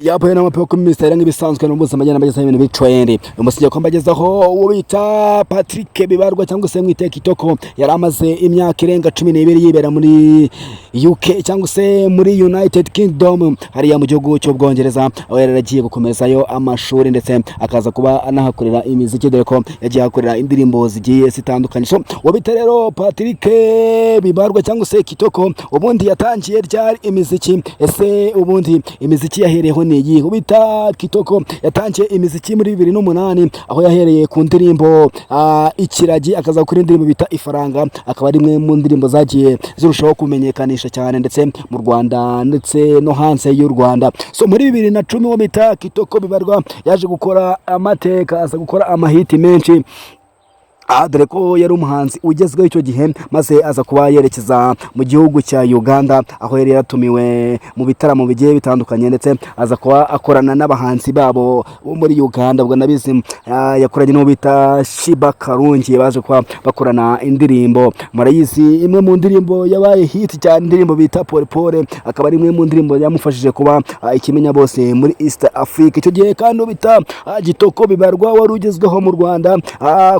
yapoye n'amapepo ku ministeri nk'ibisanzwe no buzima agenda bageza ibintu bitwende umusije ko mbagezaho ubita Patrick Bibarwa cyangwa se mwite KITOKO yaramaze imyaka irenga 12 yibera muri UK cyangwa se muri United Kingdom hariya mu gihugu cy'Ubwongereza aho yaragiye gukomezayo amashuri ndetse akaza kuba anahakorera imiziki dore ko yagiye hakorera indirimbo zigiye zitandukanye. So ubita rero Patrick Bibarwa cyangwa se KITOKO ubundi yatangiye ryari imiziki, ese ubundi imiziki yahereyeho ni ubita KITOKO yatangiye imiziki muri 2008 aho yahereye ku ndirimbo ikiragi akaza kuri indirimbo bita ifaranga, akaba ari imwe mu ndirimbo zagiye zirushaho kumenyekanisha cyane ndetse mu Rwanda ndetse no hanze y'u Rwanda. So muri 2010 ubita KITOKO Bibarwa yaje gukora amateka, aza gukora amahiti menshi dore ko yari umuhanzi ugezweho icyo gihe, maze aza kuba yerekeza mu gihugu cya Uganda aho yari yaratumiwe mu bitaramo bigiye bitandukanye ndetse aza kuba akorana n'abahanzi babo bo muri Uganda. Ubwo nabizi yakoranye no bita Shiba Karungi baje kuba bakorana indirimbo murayizi, imwe mu ndirimbo yabaye hit cyane indirimbo bita Pole Pole, akaba ari imwe mu ndirimbo yamufashije kuba ikimenya bose muri East Africa. Icyo gihe kandi ubita KITOKO Bibarwa wari ugezweho mu Rwanda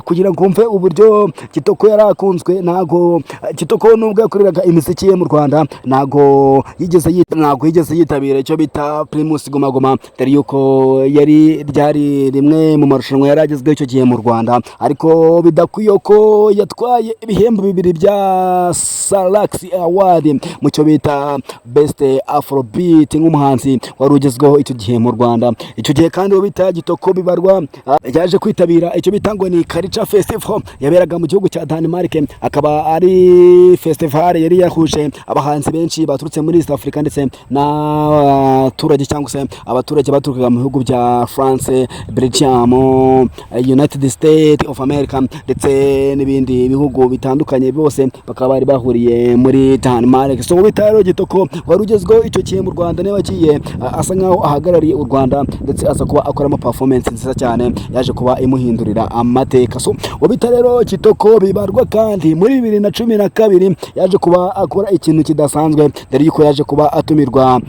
kugira ngo uburyo KITOKO yarakunzwe, nago KITOKO nubwo yakoreraga imiziki ye mu Rwanda nago yigeze yitabira icyo bita Primus Guma Guma, dore yuko ryari rimwe mu marushanwa yaragezweho icyo gihe mu Rwanda, ariko bidakwiye ko yatwaye ibihembo bibiri bya Salax Award mu cyo bita Best Afrobeat nk'umuhanzi wari ugezweho icyo gihe mu Rwanda. Icyo gihe kandi ubita KITOKO Bibarwa yaje kwitabira icyo bita ngo ni Culture Festival yaberaga mu gihugu cya Denmark, akaba ari festival yari yahuje abahanzi benshi baturutse muri East Africa ndetse n'abaturage cyangwa se abaturage baturukaga mu bihugu bya France, Belgium, United States of America ndetse n'ibindi bihugu bitandukanye, bose bakaba bari bahuriye muri Denmark. So bitaro KITOKO wari ugezweho icyo gihe mu Rwanda ne bakiye asa nkaho ahagarariye u Rwanda ndetse aza kuba akoramo performance nziza cyane yaje kuba imuhindurira amateka. So ubita rero KITOKO Bibarwa kandi muri 2012 yaje kuba akora ikintu kidasanzwe, dore yuko yaje kuba atumirwa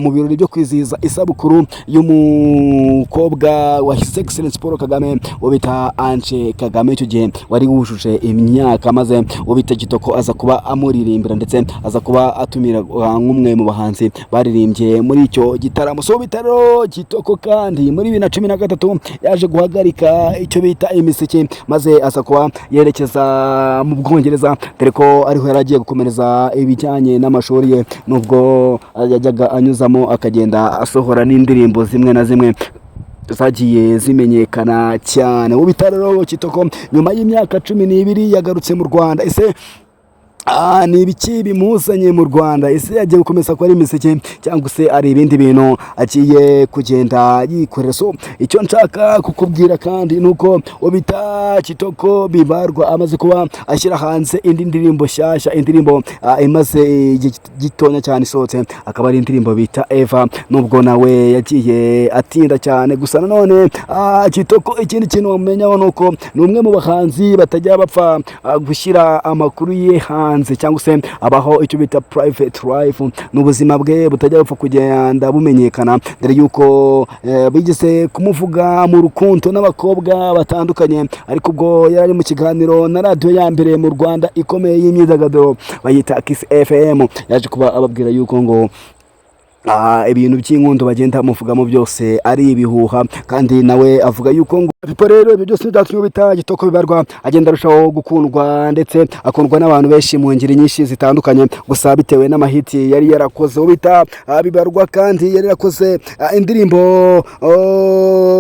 mu birori byo kwizihiza isabukuru y'umukobwa wa His Excellency Paul Kagame ubita Ange Kagame. Icyo gihe wari wujuje imyaka, maze ubita KITOKO aza kuba amuririmbira ndetse aza kuba atumira nk'umwe mu bahanzi baririmbye muri icyo gitaramo. So ubita rero KITOKO kandi muri 2013 yaje guhagarika icyo bita imisiki, maze aza kuba yerekeza mu Bwongereza, dore ko ariho yaragiye gukomereza ibijyanye n'amashuri ye, nubwo yajyaga anyuzamo akagenda asohora n'indirimbo zimwe na zimwe zagiye zimenyekana cyane. Ubita rero KITOKO nyuma y'imyaka 12 yagarutse mu Rwanda. Ese ni ibiki bimuzanye mu Rwanda? Ese yagiye gukomeza ko ari imiseke cyangwa se ari ibindi bintu agiye kugenda yikorera? So icyo nshaka kukubwira kandi nuko ubita KITOKO Bibarwa amaze kuba ashyira hanze indi ndirimbo shyashya, indirimbo imaze gitonya cyane isohotse, akaba ari indirimbo bita Eva, nubwo nawe yagiye atinda cyane. Gusa nanone KITOKO ikindi kintu wamenyaho nuko ni umwe mu bahanzi batajya bapfa gushyira amakuru ye hanze cyangwa se abaho icyo bita private life, n'ubuzima bwe butajya bupfa kugenda bumenyekana, dore yuko bigeze kumuvuga mu rukundo n'abakobwa batandukanye, ariko ubwo yari mu kiganiro na radio ya mbere mu Rwanda ikomeye y'imyidagaduro bayita Kiss FM, yaje kuba ababwira yuko ngo ibintu by'inkundo bagenda muvugamo byose ari ibihuha, kandi nawe avuga yuko ngo rero ibyo byose byatumye ubita KITOKO Bibarwa agenda arushaho gukundwa ndetse akundwa n'abantu benshi mu ngeri nyinshi zitandukanye, gusa bitewe n'amahiti yari yarakoze. Ubita Bibarwa kandi yari yarakoze indirimbo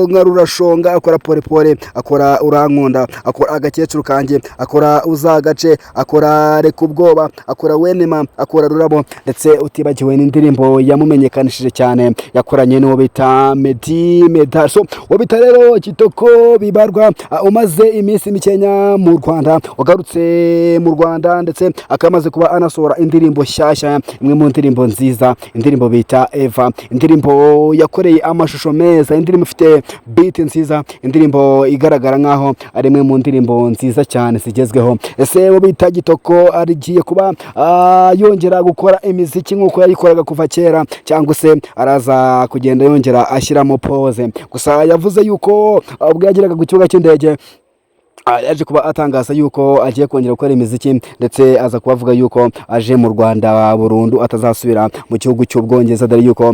nka Rurashonga, akora Pole Pole, akora Urankunda, akora Agakecuru kanjye, akora Uzagace, akora Reka Ubwoba, akora Wenema, akora Rurabo, ndetse utibagiwe n'indirimbo yamumenyekanishije cyane yakoranye n'uwo bita Medi Meda. So ubita rero KITOKO Kitoko bibarwa umaze iminsi mikenya mu Rwanda, ugarutse mu Rwanda ndetse akamaze kuba anasohora indirimbo shyashya, imwe mu ndirimbo nziza, indirimbo bita Eva, indirimbo yakoreye amashusho meza, indirimbo ifite beat nziza, indirimbo igaragara nkaho ari imwe mu ndirimbo nziza cyane zigezweho. Ese wo bita Kitoko arigiye kuba yongera gukora imiziki nk'uko yayikoraga kuva kera, cyangwa se araza kugenda yongera ashyiramo pose? Gusa yavuze yuko ubwo yageraga ku kibuga cy'indege yaje kuba atangaza yuko agiye kongera gukora imiziki, ndetse aza kubavuga yuko aje mu Rwanda burundu, atazasubira mu gihugu cy'Ubwongereza, dore yuko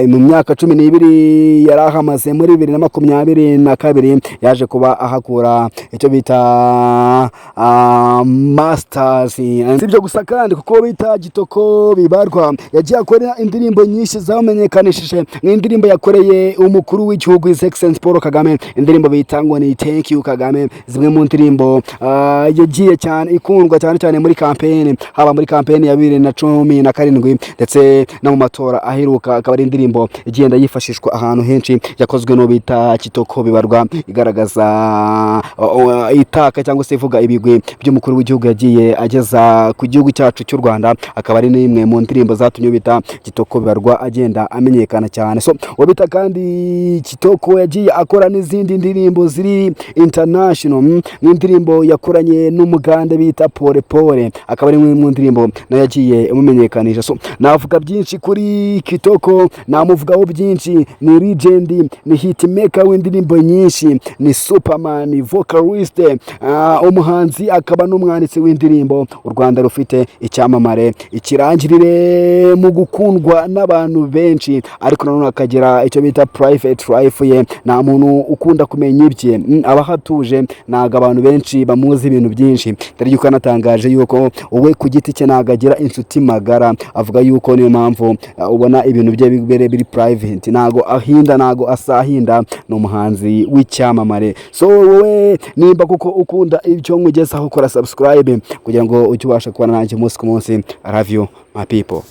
mu myaka 12 yari ahamaze muri 2022 yaje kuba ahakura icyo bita masters. Sibyo gusa kandi kuko bita Kitoko bibarwa yagiye akora indirimbo nyinshi zamenyekanishije, nk'indirimbo yakoreye umukuru w'igihugu His Excellency Paul Kagame, indirimbo bita ngo ni Thank You Kagame, zimwe mu ndirimbo yagiye cyane ikundwa cyane muri campaign, haba muri campaign ya 2017 ndetse no mu matora aheruka, akaba ari indirimbo igenda yifashishwa ahantu henshi, yakozwe no bita Kitoko bibarwa, igaragaza itaka cyangwa se ivuga ibigwi by'umukuru w'igihugu yagiye ageza ku gihugu cyacu cy'u Rwanda, akaba ari n'imwe mu ndirimbo zatumye bita Kitoko bibarwa agenda amenyekana cyane. So wabita kandi Kitoko yagiye akora n'izindi ndirimbo ziri international, n'indirimbo yakoranye n'umugande bita Pole Pole, akaba ari mu ndirimbo nayo yagiye umumenyekanisha. So navuga byinshi kuri Kitoko, namuvugaho byinshi, ni legend, ni hitmaker w'indirimbo nyinshi, ni superman, ni vocalist, umuhanzi akaba n'umwanditsi w'indirimbo. U Rwanda rufite icyamamare, ikirangirire mu gukundwa n'abantu benshi, ariko nanone akagira icyo bita private life ye, nta muntu ukunda kumenya ibye, abahatuje naga abantu benshi bamuzi ibintu byinshi, dore yuko anatangaje yuko we ku giti cye nagagira inshuti magara, avuga yuko niyo mpamvu ubona ibintu bye biri private, nago ahinda, nago asahinda, ni umuhanzi w'icyamamare. So wowe nimba kuko ukunda ibyo nkugezaho, kora subscribe kugira ngo ujye ubasha kubana nanjye umunsi ku munsi. I love you my people.